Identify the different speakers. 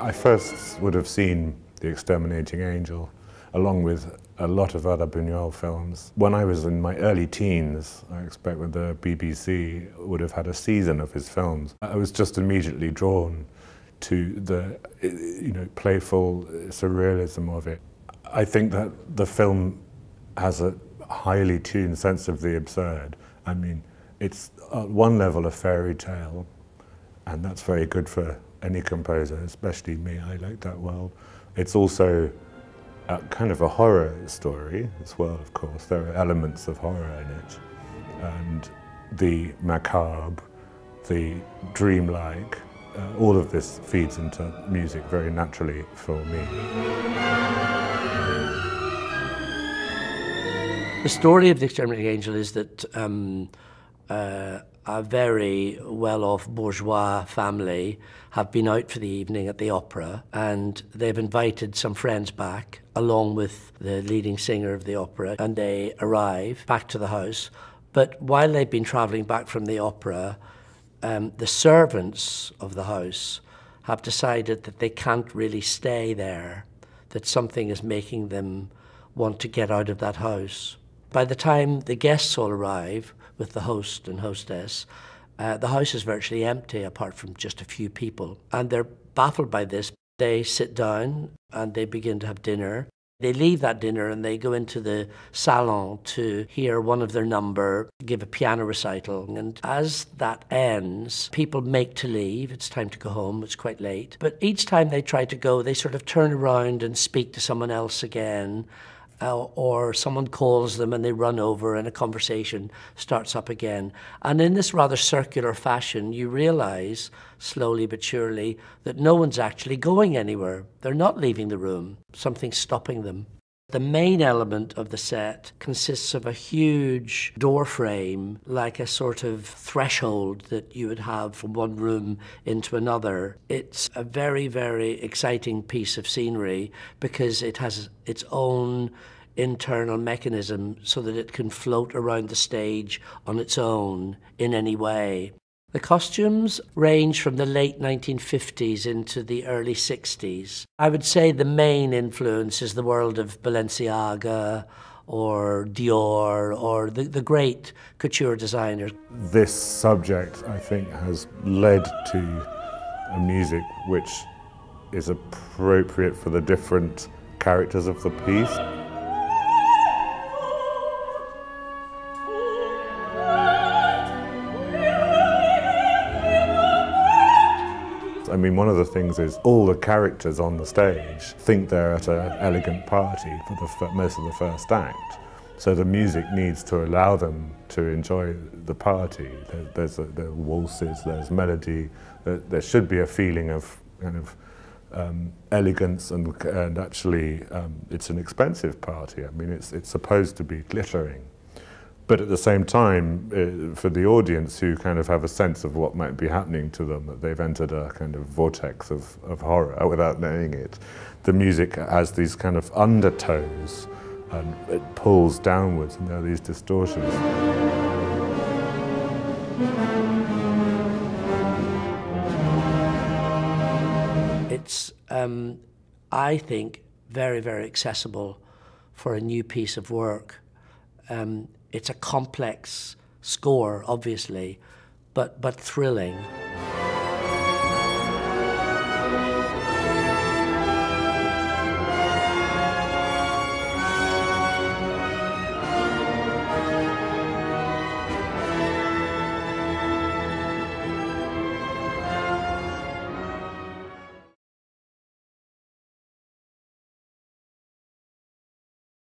Speaker 1: I first would have seen The Exterminating Angel along with a lot of other Buñuel films. When I was in my early teens, I expect when the BBC would have had a season of his films, I was just immediately drawn to the playful surrealism of it. I think that the film has a highly tuned sense of the absurd. I mean, it's at one level a fairy tale, and that's very good for any composer, especially me. I like that world. It's also kind of a horror story as well, of course. There are elements of horror in it. And the macabre, the dreamlike, all of this feeds into music very naturally for me.
Speaker 2: The story of The Exterminating Angel is that a very well-off bourgeois family have been out for the evening at the opera, and they've invited some friends back along with the leading singer of the opera, and they arrive back to the house. But while they've been travelling back from the opera, the servants of the house have decided that they can't really stay there, that something is making them want to get out of that house. By the time the guests all arrive with the host and hostess, the house is virtually empty apart from just a few people. And they're baffled by this. They sit down and they begin to have dinner. They leave that dinner and they go into the salon to hear one of their number give a piano recital. And as that ends, people make to leave. It's time to go home. It's quite late. But each time they try to go, they sort of turn around and speak to someone else again. Or someone calls them and they run over and a conversation starts up again. And in this rather circular fashion, you realise, slowly but surely, that no one's actually going anywhere. They're not leaving the room. Something's stopping them. The main element of the set consists of a huge door frame, like a sort of threshold that you would have from one room into another. It's a very, very exciting piece of scenery because it has its own internal mechanism so that it can float around the stage on its own in any way. The costumes range from the late 1950s into the early 60s. I would say the main influence is the world of Balenciaga or Dior or the great couture designers.
Speaker 1: This subject, I think, has led to a music which is appropriate for the different characters of the piece. I mean, one of the things is all the characters on the stage think they're at an elegant party for most of the first act. So the music needs to allow them to enjoy the party. There's waltzes, there's melody. There should be a feeling of kind of elegance and actually it's an expensive party. I mean, it's supposed to be glittering. But at the same time, for the audience who kind of have a sense of what might be happening to them, that they've entered a kind of vortex of horror without knowing it, the music has these kind of undertones and it pulls downwards and there are these distortions.
Speaker 2: It's, I think, very, very accessible for a new piece of work. It's a complex score, obviously, but thrilling.